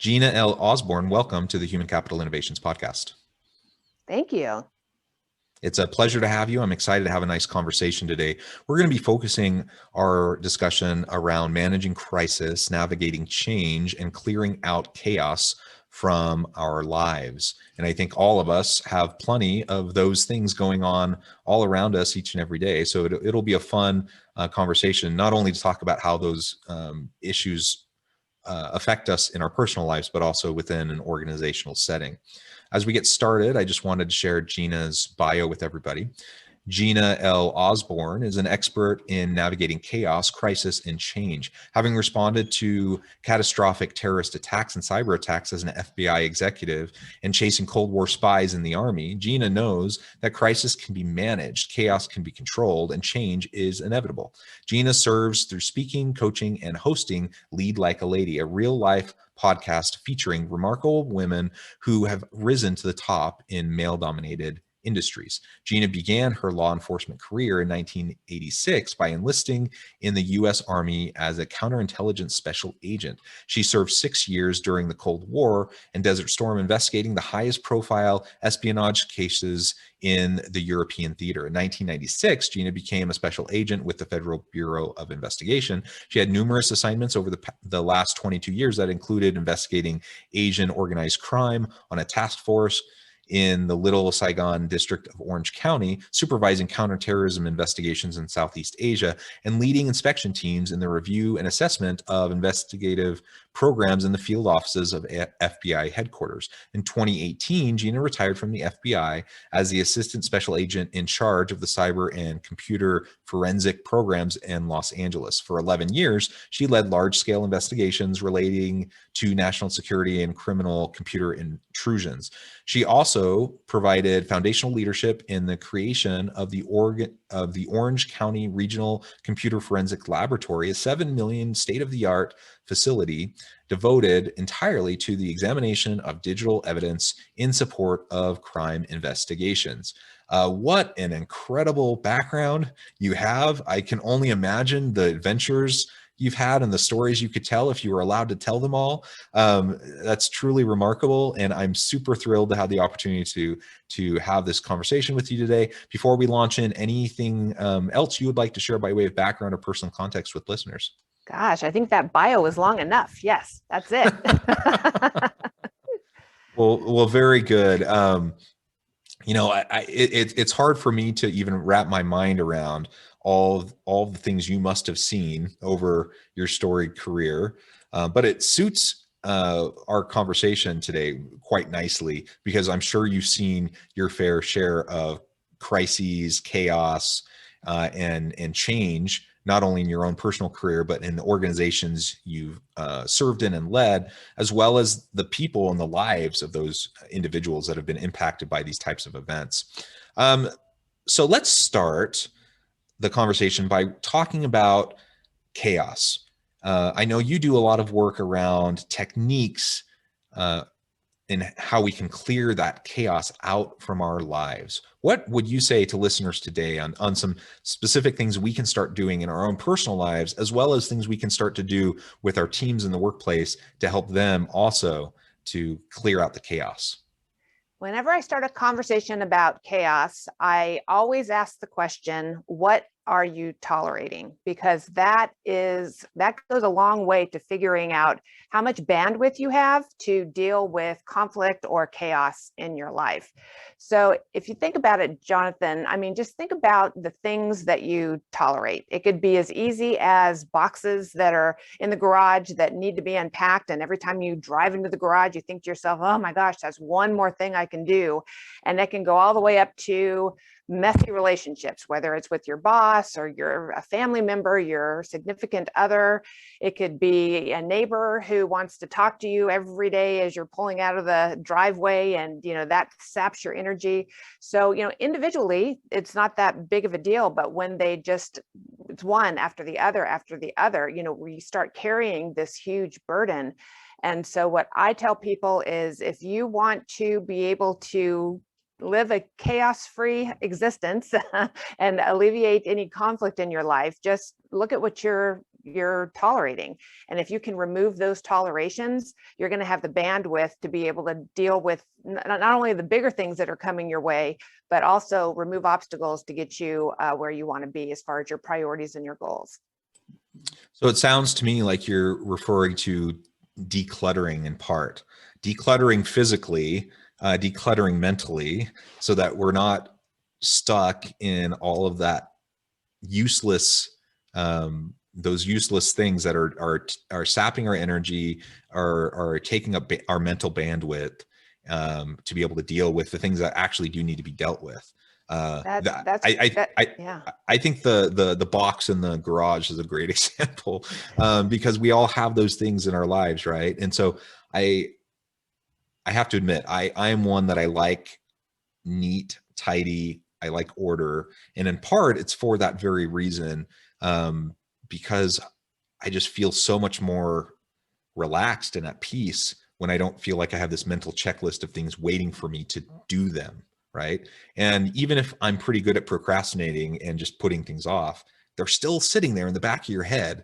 Gina L. Osborn, welcome to the Human Capital Innovations Podcast. Thank you. It's a pleasure to have you. I'm excited to have a nice conversation today. We're going to be focusing our discussion around managing crisis, navigating change, and clearing out chaos from our lives. And I think all of us have plenty of those things going on all around us each and every day. So it'll be a fun conversation, not only to talk about how those issues affect us in our personal lives, but also within an organizational setting. As we get started, I just wanted to share Gina's bio with everybody. Gina L. Osborn is an expert in navigating chaos, crisis, and change. Having responded to catastrophic terrorist attacks and cyber attacks as an FBI executive and chasing Cold War spies in the Army, Gina knows that crisis can be managed, chaos can be controlled, and change is inevitable. Gina serves through speaking, coaching, and hosting Lead Like a Lady, a real-life podcast featuring remarkable women who have risen to the top in male-dominated industries. Gina began her law enforcement career in 1986 by enlisting in the U.S. Army as a counterintelligence special agent. She served 6 years during the Cold War and Desert Storm, investigating the highest profile espionage cases in the European theater. In 1996, Gina became a special agent with the Federal Bureau of Investigation. She had numerous assignments over the last 22 years that included investigating Asian organized crime on a task force in the Little Saigon district of Orange County, supervising counterterrorism investigations in Southeast Asia, and leading inspection teams in the review and assessment of investigative programs in the field offices of FBI headquarters. In 2018, Gina retired from the FBI as the assistant special agent in charge of the cyber and computer forensic programs in Los Angeles. For 11 years, she led large-scale investigations relating to national security and criminal computer intrusions. She also provided foundational leadership in the creation of the Orange County Regional Computer Forensic Laboratory, a 7 million state-of-the-art facility devoted entirely to the examination of digital evidence in support of crime investigations. What an incredible background you have. I can only imagine the adventures you've had and the stories you could tell if you were allowed to tell them all. That's truly remarkable, and I'm super thrilled to have the opportunity to have this conversation with you today. Before we launch in, anything else you would like to share by way of background or personal context with listeners? Gosh, I think that bio was long enough. Yes, that's it. Well, very good. It's hard for me to even wrap my mind around all the things you must have seen over your storied career, but it suits our conversation today quite nicely, because I'm sure you've seen your fair share of crises, chaos, and change, not only in your own personal career, but in the organizations you've served in and led, as well as the people and the lives of those individuals that have been impacted by these types of events. So let's start the conversation by talking about chaos. I know you do a lot of work around techniques and how we can clear that chaos out from our lives. What would you say to listeners today on some specific things we can start doing in our own personal lives, as well as things we can start to do with our teams in the workplace to help them also to clear out the chaos? Whenever I start a conversation about chaos, I always ask the question, what are you tolerating? Because that goes a long way to figuring out how much bandwidth you have to deal with conflict or chaos in your life. So if you think about it, Jonathan, I mean, just think about the things that you tolerate. It could be as easy as boxes that are in the garage that need to be unpacked. And every time you drive into the garage, you think to yourself, oh my gosh, that's one more thing I can do. And that can go all the way up to messy relationships, whether it's with your boss or a family member, your significant other. It could be a neighbor who wants to talk to you every day as you're pulling out of the driveway, and that saps your energy. So individually it's not that big of a deal, but when it's one after the other, we start carrying this huge burden. And so what I tell people is, if you want to be able to live a chaos-free existence and alleviate any conflict in your life, just look at what you're you're tolerating. And if you can remove those tolerations, you're going to have the bandwidth to be able to deal with not only the bigger things that are coming your way, but also remove obstacles to get you where you want to be as far as your priorities and your goals. So it sounds to me like you're referring to decluttering in part, decluttering physically, decluttering mentally, so that we're not stuck in all of that useless, those useless things that are sapping our energy, are taking up our mental bandwidth, to be able to deal with the things that actually do need to be dealt with. Yeah. I think the box in the garage is a great example, because we all have those things in our lives, right? And so I have to admit, I am one that I like neat, tidy. I like order, and in part, it's for that very reason, because I just feel so much more relaxed and at peace when I don't feel like I have this mental checklist of things waiting for me to do them, right? And even if I'm pretty good at procrastinating and just putting things off, they're still sitting there in the back of your head,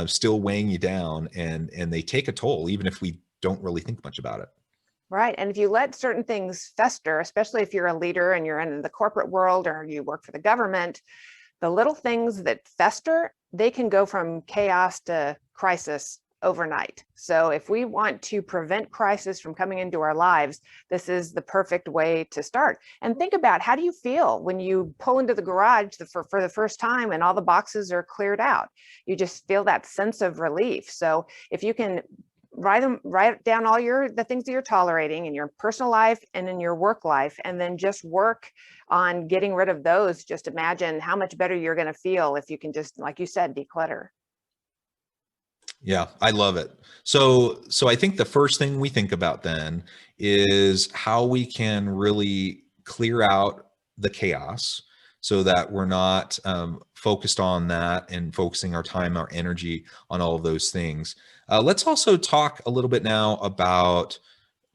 still weighing you down, and they take a toll, even if we don't really think much about it. Right. And if you let certain things fester, especially if you're a leader and you're in the corporate world or you work for the government, the little things that fester, they can go from chaos to crisis overnight. So if we want to prevent crisis from coming into our lives, this is the perfect way to start. And think about, how do you feel when you pull into the garage for the first time and all the boxes are cleared out? You just feel that sense of relief. So if you can write down all the things that you're tolerating in your personal life and in your work life, and then just work on getting rid of those, just imagine how much better you're going to feel if you can just, like you said, declutter. Yeah, I love it. So I think the first thing we think about then is how we can really clear out the chaos, so that we're not focused on that and focusing our time, our energy on all of those things. Let's also talk a little bit now about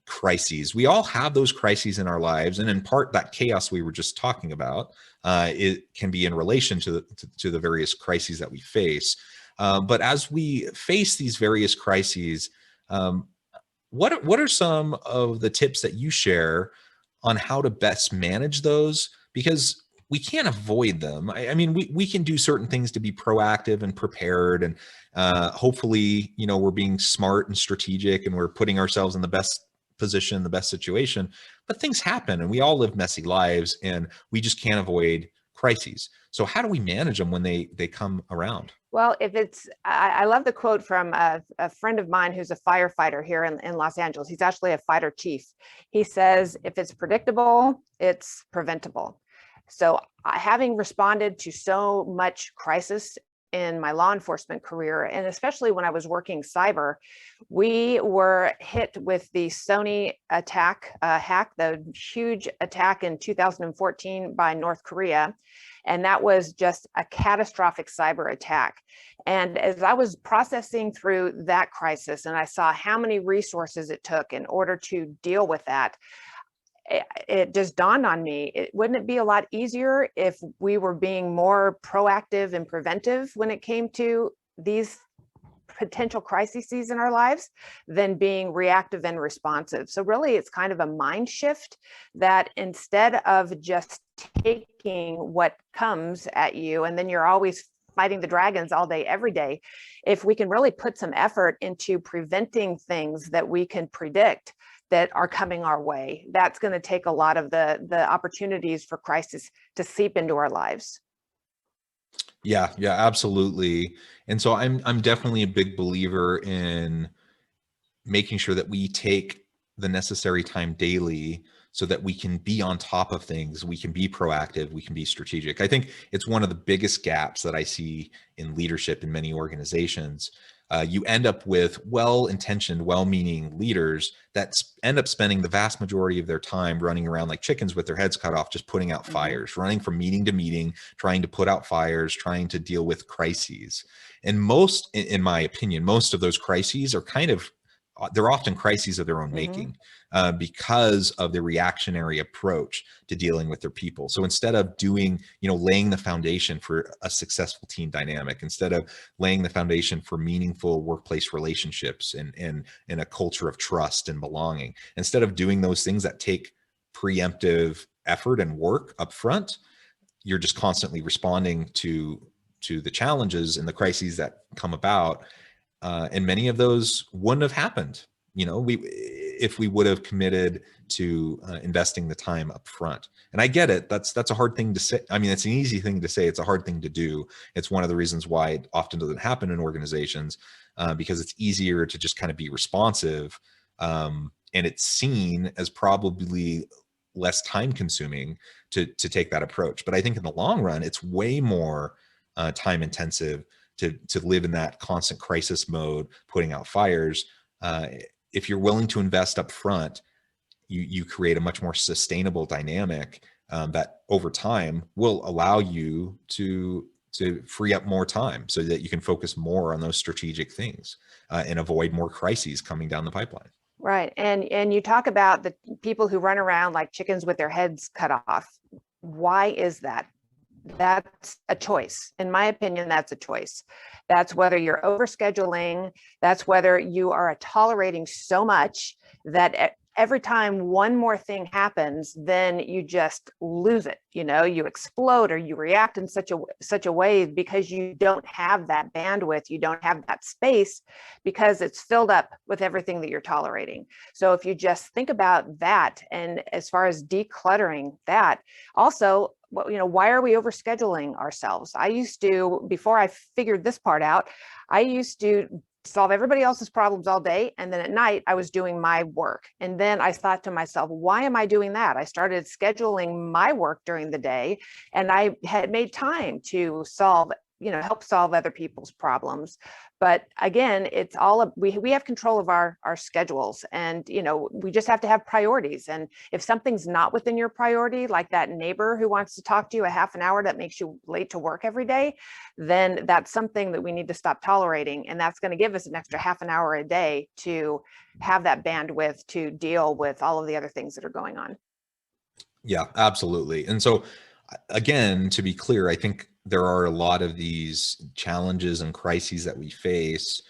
crises. We all have those crises in our lives, and in part, that chaos we were just talking about, it can be in relation to the various crises that we face. But as we face these various crises, what are some of the tips that you share on how to best manage those? Because we can't avoid them. I mean, we can do certain things to be proactive and prepared, and hopefully, we're being smart and strategic, and we're putting ourselves in the best position, the best situation. But things happen, and we all live messy lives, and we just can't avoid crises. So how do we manage them when they come around? Well, I love the quote from a friend of mine who's a firefighter here in Los Angeles. He's actually a fighter chief. He says, if it's predictable, it's preventable. So having responded to so much crisis in my law enforcement career, and especially when I was working cyber, we were hit with the Sony hack, the huge attack in 2014 by North Korea. And that was just a catastrophic cyber attack. And as I was processing through that crisis, and I saw how many resources it took in order to deal with that, it just dawned on me, wouldn't it be a lot easier if we were being more proactive and preventive when it came to these potential crises in our lives than being reactive and responsive? So really, it's kind of a mind shift, that instead of just taking what comes at you and then you're always fighting the dragons all day, every day, if we can really put some effort into preventing things that we can predict that are coming our way, that's going to take a lot of the opportunities for crisis to seep into our lives. Yeah, absolutely. And so I'm definitely a big believer in making sure that we take the necessary time daily so that we can be on top of things, we can be proactive, we can be strategic. I think it's one of the biggest gaps that I see in leadership in many organizations. You end up with well-intentioned, well-meaning leaders that end up spending the vast majority of their time running around like chickens with their heads cut off, just putting out fires, running from meeting to meeting, trying to put out fires, trying to deal with crises. And most, in my opinion, most of those crises are kind of they're often crises of their own making, because of the reactionary approach to dealing with their people. So instead of doing, laying the foundation for a successful team dynamic, instead of laying the foundation for meaningful workplace relationships and a culture of trust and belonging, instead of doing those things that take preemptive effort and work up front, you're just constantly responding to the challenges and the crises that come about. And many of those wouldn't have happened, if we would have committed to investing the time up front. And I get it. That's a hard thing to say. I mean, it's an easy thing to say. It's a hard thing to do. It's one of the reasons why it often doesn't happen in organizations, because it's easier to just kind of be responsive. And it's seen as probably less time consuming to take that approach. But I think in the long run, it's way more time intensive to live in that constant crisis mode, putting out fires. If you're willing to invest up front, you create a much more sustainable dynamic that over time will allow you to free up more time so that you can focus more on those strategic things and avoid more crises coming down the pipeline. Right. And you talk about the people who run around like chickens with their heads cut off. Why is that? That's a choice. In my opinion, that's a choice. That's whether you're overscheduling. That's whether you are tolerating so much that every time one more thing happens, then you just lose it. You explode or you react in such a way because you don't have that bandwidth. You don't have that space because it's filled up with everything that you're tolerating. So if you just think about that, and as far as decluttering that, also, why are we overscheduling ourselves? I used to, before I figured this part out, I used to solve everybody else's problems all day. And then at night I was doing my work. And then I thought to myself, why am I doing that? I started scheduling my work during the day, and I had made time to help solve other people's problems. But again, it's all, we have control of our schedules, and, we just have to have priorities. And if something's not within your priority, like that neighbor who wants to talk to you a half an hour that makes you late to work every day, then that's something that we need to stop tolerating. And that's going to give us an extra half an hour a day to have that bandwidth to deal with all of the other things that are going on. Yeah, absolutely. And so again, to be clear, I think there are a lot of these challenges and crises that we face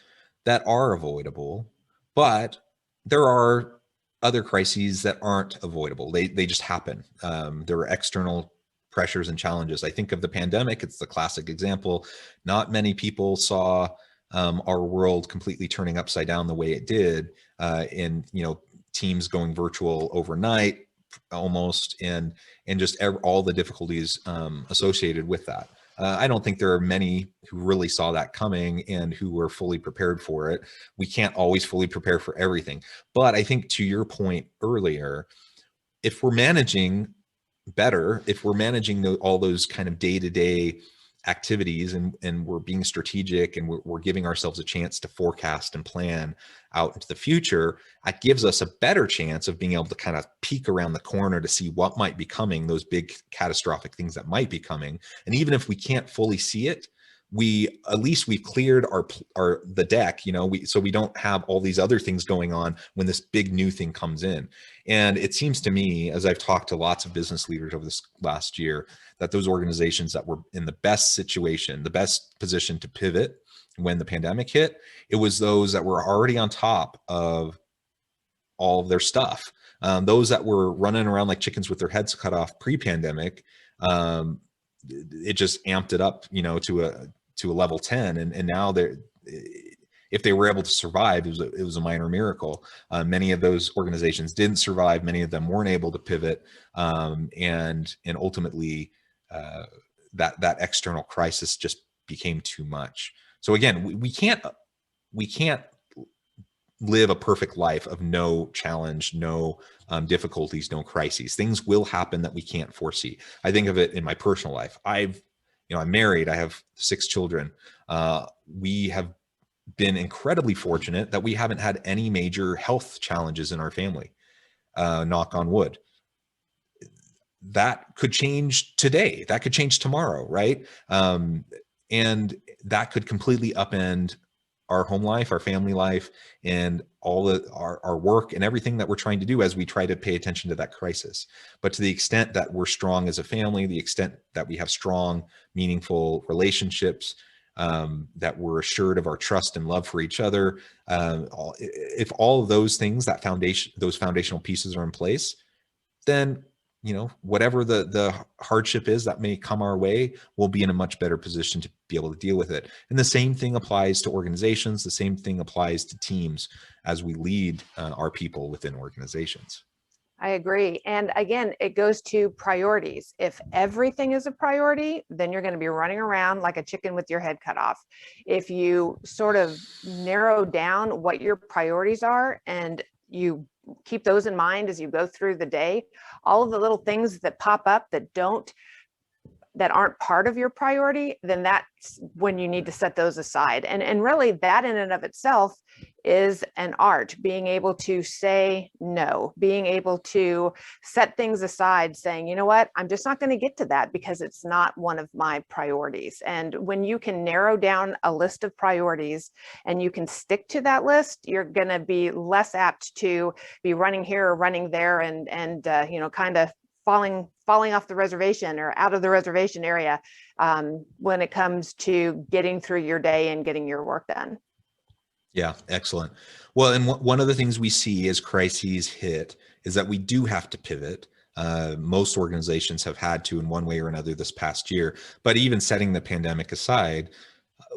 that are avoidable, but there are other crises that aren't avoidable. They just happen. There are external pressures and challenges. I think of the pandemic. It's the classic example. Not many people saw our world completely turning upside down the way it did, in teams going virtual overnight almost, and just all the difficulties associated with that. I don't think there are many who really saw that coming and who were fully prepared for it. We can't always fully prepare for everything. But I think to your point earlier, if we're managing better, if we're managing all those kind of day-to-day activities, and we're being strategic, and we're giving ourselves a chance to forecast and plan out into the future, it gives us a better chance of being able to kind of peek around the corner to see what might be coming, those big catastrophic things that might be coming. And even if we can't fully see it, at least we've cleared the deck, so we don't have all these other things going on when this big new thing comes in. And it seems to me, as I've talked to lots of business leaders over this last year, that those organizations that were in the best situation, the best position to pivot when the pandemic hit, it was those that were already on top of all of their stuff. Those that were running around like chickens with their heads cut off pre-pandemic, it just amped it up, to a level 10. And now if they were able to survive, it was a minor miracle. Many of those organizations didn't survive. Many of them weren't able to pivot. And ultimately that external crisis just became too much. So again, we can't live a perfect life of no challenge, no difficulties, no crises. Things will happen that we can't foresee. I think of it in my personal life. I'm married. I have 6 children. We have been incredibly fortunate that we haven't had any major health challenges in our family. Knock on wood. That could change today. That could change tomorrow, right? And that could completely upend our home life, our family life, and all our work and everything that we're trying to do as we try to pay attention to that crisis. But to the extent that we're strong as a family, the extent that we have strong, meaningful relationships, that we're assured of our trust and love for each other, if all of those things, those foundational pieces are in place, then whatever the hardship is that may come our way, we'll be in a much better position to be able to deal with it. And the same thing applies to organizations. The same thing applies to teams as we lead our people within organizations. I agree. And again, it goes to priorities. If everything is a priority, then you're going to be running around like a chicken with your head cut off. If you sort of narrow down what your priorities are and you keep those in mind as you go through the day, all of the little things that pop up that aren't part of your priority, then that's when you need to set those aside. And really that in and of itself is an art, being able to say no, being able to set things aside, saying, you know what, I'm just not going to get to that because it's not one of my priorities. And when you can narrow down a list of priorities and you can stick to that list, you're going to be less apt to be running here or running there and kind of falling off the reservation or out of the reservation area when it comes to getting through your day and getting your work done. Yeah, excellent. Well, and one of the things we see as crises hit is that we do have to pivot. Most organizations have had to in one way or another this past year, but even setting the pandemic aside,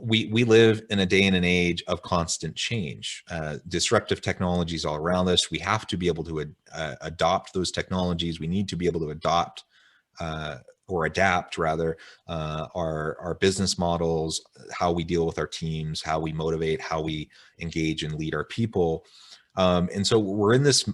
we live in a day and an age of constant change, disruptive technologies all around us. We have to be able to adopt those technologies. We need to be able to adapt rather, our business models, how we deal with our teams, how we motivate, how we engage and lead our people. And so we're in this,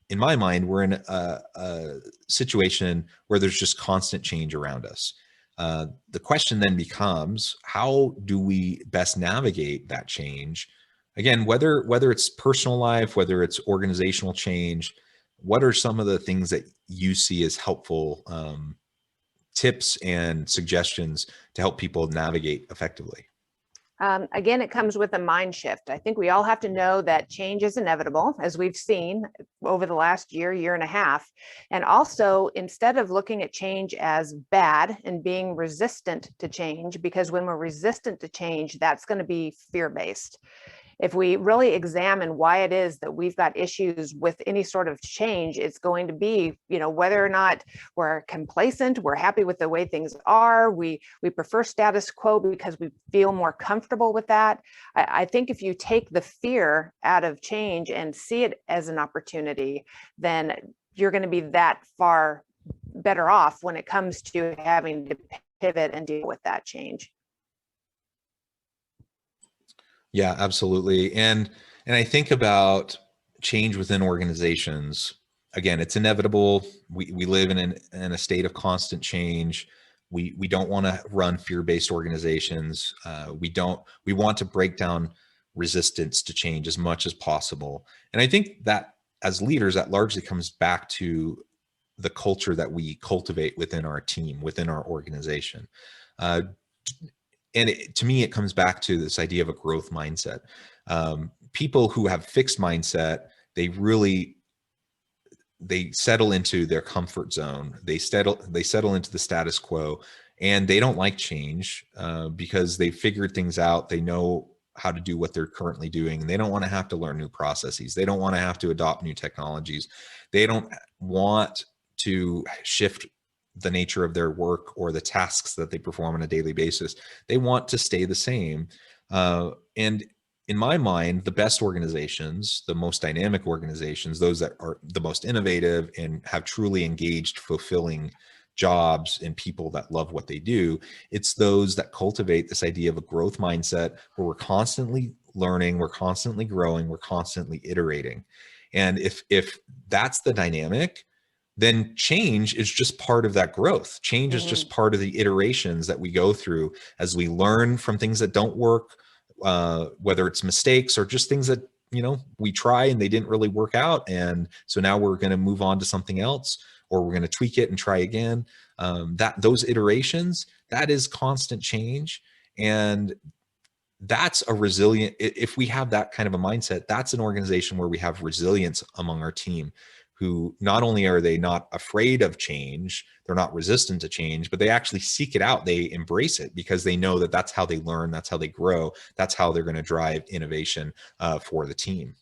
in my mind, we're in a situation where there's just constant change around us. The question then becomes, how do we best navigate that change? Again, whether it's personal life, whether it's organizational change, what are some of the things that you see as helpful tips and suggestions to help people navigate effectively? Again, it comes with a mind shift. I think we all have to know that change is inevitable, as we've seen over the last year and a half. And also, instead of looking at change as bad and being resistant to change, because when we're resistant to change, that's going to be fear-based. If we really examine why it is that we've got issues with any sort of change, it's going to be, whether or not we're complacent, we're happy with the way things are, we prefer status quo because we feel more comfortable with that. I think if you take the fear out of change and see it as an opportunity, then you're going to be that far better off when it comes to having to pivot and deal with that change. Yeah, absolutely. And I think about change within organizations. Again, it's inevitable. We live in a state of constant change. We don't want to run fear-based organizations. We want to break down resistance to change as much as possible. And I think that as leaders, that largely comes back to the culture that we cultivate within our team, within our organization. And to me, it comes back to this idea of a growth mindset. People who have fixed mindset, they settle into their comfort zone. They settle into the status quo, and they don't like change because they figured things out. They know how to do what they're currently doing. They don't want to have to learn new processes. They don't want to have to adopt new technologies. They don't want to shift the nature of their work or the tasks that they perform on a daily basis. They want to stay the same. And in my mind, the best organizations, the most dynamic organizations, those that are the most innovative and have truly engaged, fulfilling jobs and people that love what they do, it's those that cultivate this idea of a growth mindset where we're constantly learning, we're constantly growing, we're constantly iterating. And if that's the dynamic, then change is just part of that growth. Change is just part of the iterations that we go through as we learn from things that don't work, whether it's mistakes or just things that, we try and they didn't really work out. And so now we're going to move on to something else, or we're going to tweak it and try again. Those iterations, that is constant change. And that's a resilient, if we have that kind of a mindset, that's an organization where we have resilience among our team, who not only are they not afraid of change, they're not resistant to change, but they actually seek it out. They embrace it because they know that that's how they learn, that's how they grow, that's how they're going to drive innovation for the team.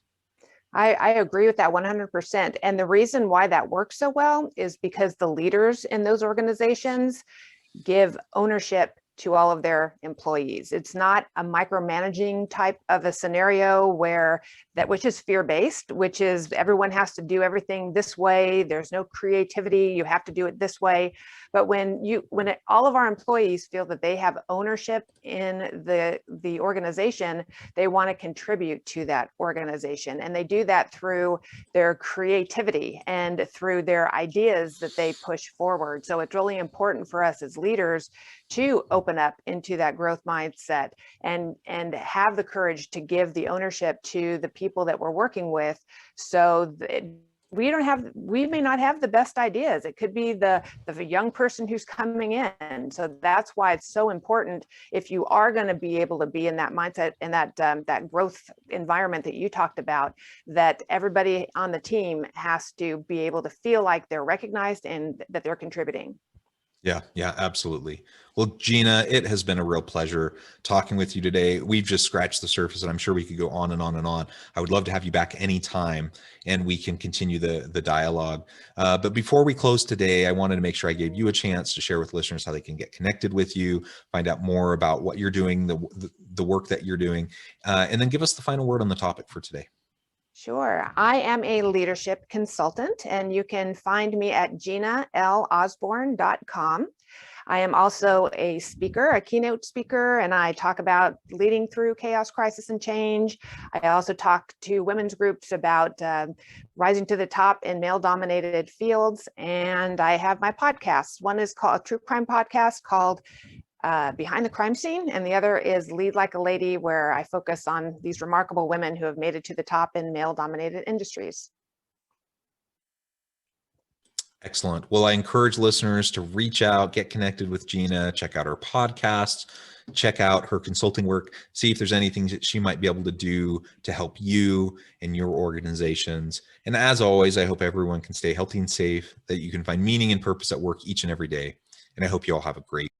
I agree with that 100%. And the reason why that works so well is because the leaders in those organizations give ownership to all of their employees. It's not a micromanaging type of a scenario which is fear-based, which is everyone has to do everything this way. There's no creativity. You have to do it this way. But all of our employees feel that they have ownership in the organization, they want to contribute to that organization. And they do that through their creativity and through their ideas that they push forward. So it's really important for us as leaders to open up into that growth mindset and have the courage to give the ownership to the people that we're working with. So we may not have the best ideas. It could be the young person who's coming in. So that's why it's so important, if you are going to be able to be in that mindset and that growth environment that you talked about, that everybody on the team has to be able to feel like they're recognized and that they're contributing. Yeah, absolutely. Well, Gina, it has been a real pleasure talking with you today. We've just scratched the surface, and I'm sure we could go on and on and on. I would love to have you back anytime, and we can continue the dialogue. But before we close today, I wanted to make sure I gave you a chance to share with listeners how they can get connected with you, find out more about what you're doing, the work that you're doing, and then give us the final word on the topic for today. Sure. I am a leadership consultant, and you can find me at ginalosborn.com. I am also a speaker, a keynote speaker, and I talk about leading through chaos, crisis, and change. I also talk to women's groups about rising to the top in male-dominated fields, and I have my podcasts. One is called a true crime podcast called Behind the Crime Scene, and the other is Lead Like a Lady, where I focus on these remarkable women who have made it to the top in male-dominated industries. Excellent. Well, I encourage listeners to reach out, get connected with Gina, check out her podcasts, check out her consulting work, see if there's anything that she might be able to do to help you and your organizations. And as always, I hope everyone can stay healthy and safe, that you can find meaning and purpose at work each and every day. And I hope you all have a great